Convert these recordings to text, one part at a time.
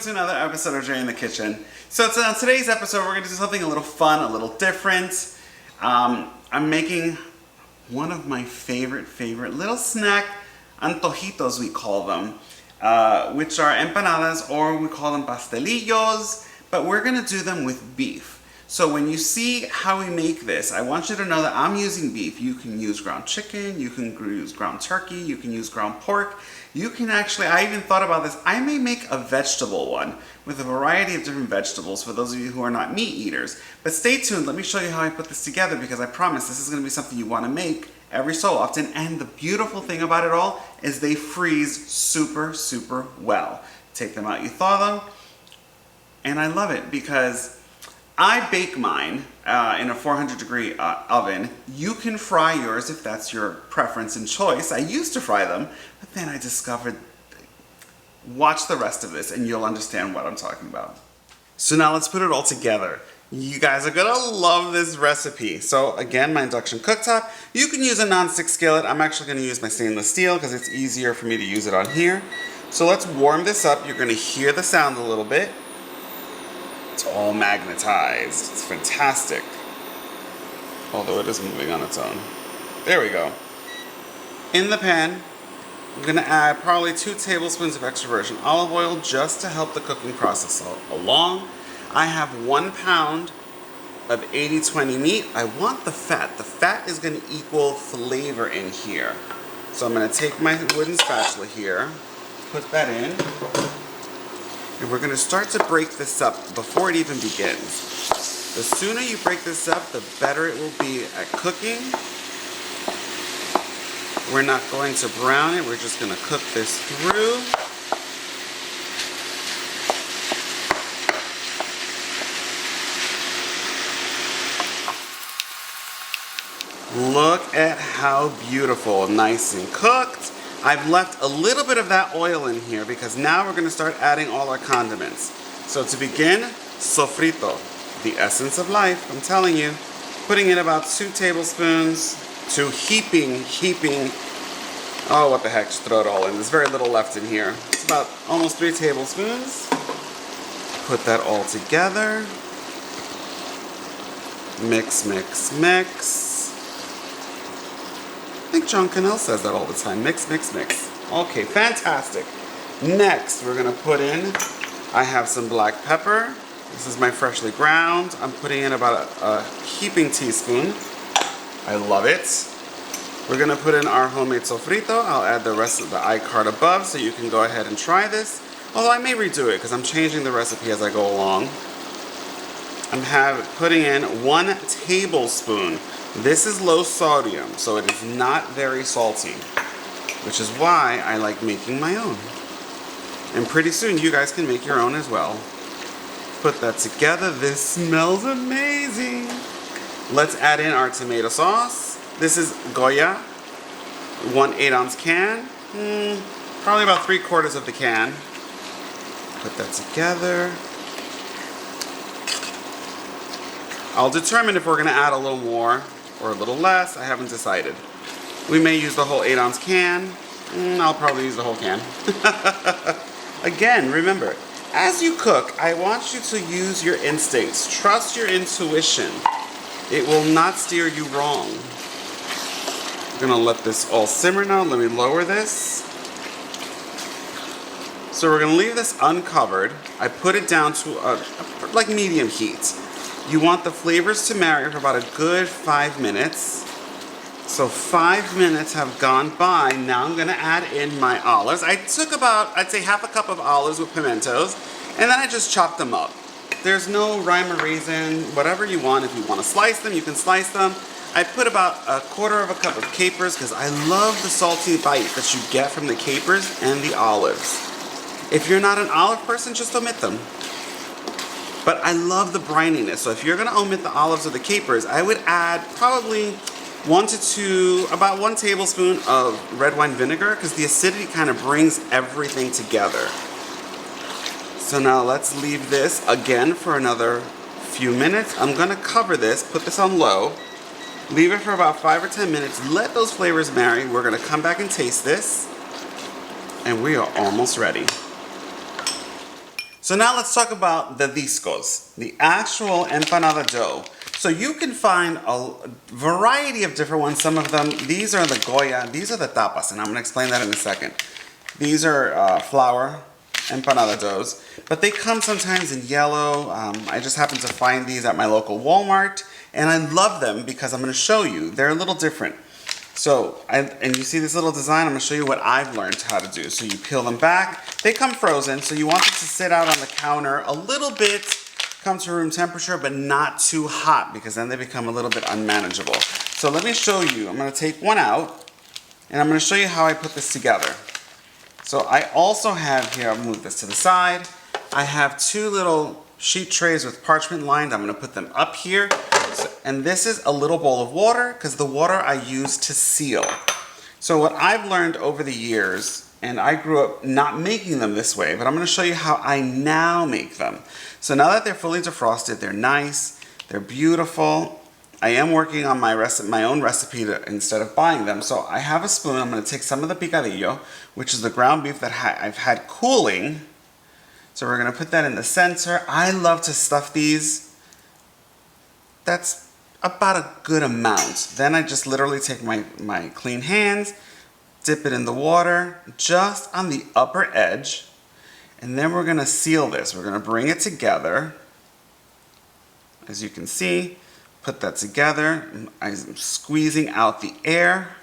to another episode of Jay in the Kitchen. So on today's episode, we're going to do something a little fun, a little different. I'm making one of my favorite little snack antojitos, we call them, which are empanadas, or we call them pastelillos, but we're going to do them with beef. So when you see how we make this, I want you to know that I'm using beef. You can use ground chicken, you can use ground turkey, you can use ground pork. You can actually, I even thought about this, I may make a vegetable one with a variety of different vegetables for those of you who are not meat eaters. But stay tuned, let me show you how I put this together, because I promise this is going to be something you want to make every so often. And the beautiful thing about it all is they freeze super well. Take them out, you thaw them, and I love it because I bake mine in a 400-degree oven. You can fry yours if that's your preference and choice. I used to fry them, but then I discovered, watch the rest of this and you'll understand what I'm talking about. So now let's put it all together. You guys are gonna love this recipe. So again, my induction cooktop. You can use a non-stick skillet. I'm actually gonna use my stainless steel because it's easier for me to use it on here. So let's warm this up. You're gonna hear the sound a little bit. It's all magnetized. It's fantastic. Although it is moving on its own. There we go. In the pan, I'm going to add probably 2 tablespoons of extra virgin olive oil just to help the cooking process along. I have 1 pound of 80-20 meat. I want the fat. The fat is going to equal flavor in here. So I'm going to take my wooden spatula here, put that in. And we're going to start to break this up before it even begins. The sooner you break this up, the better it will be at cooking. We're not going to brown it, we're just going to cook this through. Look at how beautiful, nice and cooked. I've left a little bit of that oil in here because now we're going to start adding all our condiments. So to begin, sofrito, the essence of life, I'm telling you. Putting in about 2 tablespoons to heaping. Oh, what the heck, just throw it all in. There's very little left in here. It's about almost 3 tablespoons. Put that all together. Mix. I think John Cannell says that all the time. Mix. Okay, fantastic. Next, we're going to put in, I have some black pepper. This is my freshly ground. I'm putting in about a heaping teaspoon. I love it. We're going to put in our homemade sofrito. I'll add the rest of the iCard above so you can go ahead and try this. Although I may redo it because I'm changing the recipe as I go along. I'm putting in 1 tablespoon. This is low sodium, so it is not very salty, which is why I like making my own. And pretty soon you guys can make your own as well. Put that together. This smells amazing. Let's add in our tomato sauce. This is Goya, 1 8-ounce can. Probably about 3/4 of the can. Put that together. I'll determine if we're going to add a little more or a little less. I haven't decided. We may use the whole 8-ounce can. I'll probably use the whole can. Again, remember, as you cook, I want you to use your instincts. Trust your intuition. It will not steer you wrong. I'm going to let this all simmer now. Let me lower this. So we're going to leave this uncovered. I put it down to like medium heat. You want the flavors to marinate for about a good 5 minutes. So 5 minutes have gone by. Now I'm going to add in my olives. I took about, I'd say, half a cup of olives with pimentos, and then I just chopped them up. There's no rhyme or reason, whatever you want. If you want to slice them, you can slice them. I put about 1/4 cup of capers because I love the salty bite that you get from the capers and the olives. If you're not an olive person, just omit them. But I love the brininess, so if you're going to omit the olives or the capers, I would add probably 1 to 2, about 1 tablespoon of red wine vinegar, because the acidity kind of brings everything together. So now let's leave this again for another few minutes. I'm going to cover this, put this on low, leave it for about 5 or 10 minutes, let those flavors marinate. We're going to come back and taste this, and we are almost ready. So now let's talk about the discos, the actual empanada dough. So you can find a variety of different ones. Some of them, these are the Goya, these are the tapas, and I'm gonna explain that in a second. These are flour empanada doughs, but they come sometimes in yellow. I just happen to find these at my local Walmart, and I love them because I'm gonna show you, they're a little different. So, and you see this little design, I'm gonna show you what I've learned how to do. So you peel them back, they come frozen, so you want them to sit out on the counter a little bit, come to room temperature, but not too hot, because then they become a little bit unmanageable. So let me show you, I'm gonna take one out, and I'm gonna show you how I put this together. So I also have here, I'll move this to the side, I have two little sheet trays with parchment lined. I'm gonna put them up here. And this is a little bowl of water, because the water I use to seal. So what I've learned over the years, and I grew up not making them this way, but I'm gonna show you how I now make them. So now that they're fully defrosted, they're nice, they're beautiful. I am working on my own recipe instead of buying them. So I have a spoon. I'm gonna take some of the picadillo, which is the ground beef that I've had cooling. So we're gonna put that in the center. I love to stuff these. That's about a good amount. Then I just literally take my clean hands, dip it in the water, just on the upper edge, and then we're gonna seal this. We're gonna bring it together. As you can see, put that together. I'm squeezing out the air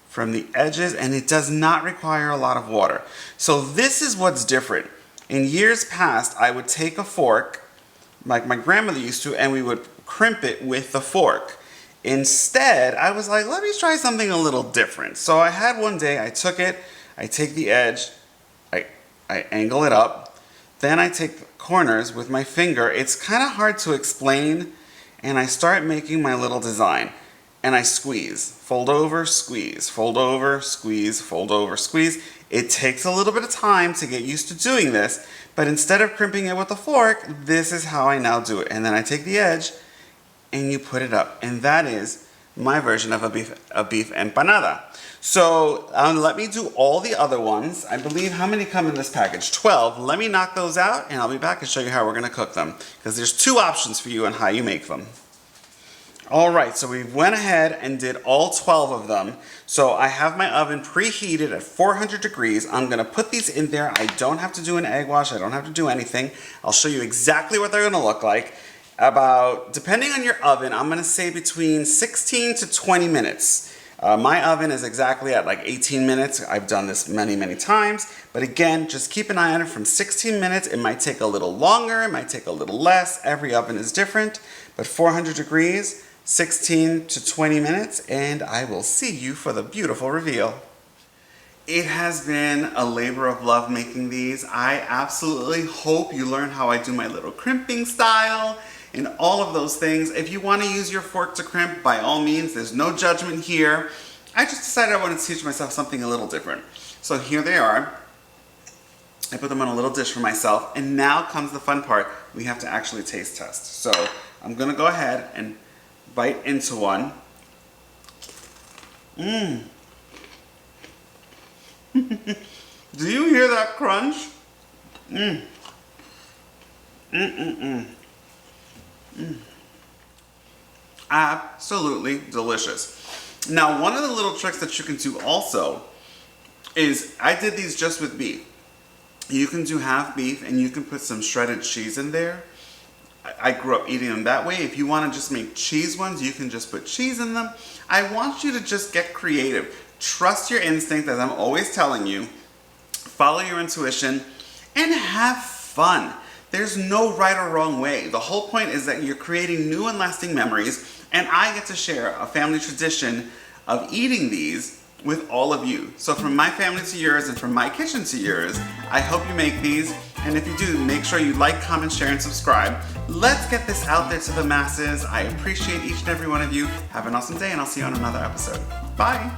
from the edges, and it does not require a lot of water. So this is what's different. In years past, I would take a fork, like my grandmother used to, and we would crimp it with the fork. Instead, I was like, let me try something a little different. So I had one day, I took it, I take the edge, I angle it up, then I take the corners with my finger. It's kind of hard to explain, and I start making my little design. And I squeeze, fold over, squeeze, fold over, squeeze, fold over, squeeze. It takes a little bit of time to get used to doing this, but instead of crimping it with a fork, this is how I now do it. And then I take the edge and you put it up. And that is my version of a beef empanada. So let me do all the other ones. I believe, how many come in this package? 12. Let me knock those out and I'll be back and show you how we're gonna cook them, because there's two options for you on how you make them. All right, so we went ahead and did all 12 of them. So I have my oven preheated at 400 degrees. I'm gonna put these in there. I don't have to do an egg wash. I don't have to do anything. I'll show you exactly what they're gonna look like. About, depending on your oven, I'm gonna say between 16 to 20 minutes. My oven is exactly at like 18 minutes. I've done this many, many times. But again, just keep an eye on it from 16 minutes. It might take a little longer, it might take a little less. Every oven is different, but 400 degrees, 16 to 20 minutes, and I will see you for the beautiful reveal. It has been a labor of love making these. I absolutely hope you learn how I do my little crimping style and all of those things. If you want to use your fork to crimp, by all means, there's no judgment here. I just decided I wanted to teach myself something a little different. So here they are. I put them on a little dish for myself, and now comes the fun part. We have to actually taste test. So I'm gonna go ahead and bite into one. Mmm. Do you hear that crunch? Mmm. Mmm. Absolutely delicious. Now, one of the little tricks that you can do also is, I did these just with beef. You can do half beef and you can put some shredded cheese in there. I grew up eating them that way. If you want to just make cheese ones, you can just put cheese in them. I want you to just get creative. Trust your instinct, as I'm always telling you. Follow your intuition and have fun. There's no right or wrong way. The whole point is that you're creating new and lasting memories, and I get to share a family tradition of eating these with all of you. So from my family to yours and from my kitchen to yours, I hope you make these. And if you do, make sure you like, comment, share, and subscribe. Let's get this out there to the masses. I appreciate each and every one of you. Have an awesome day, and I'll see you on another episode. Bye.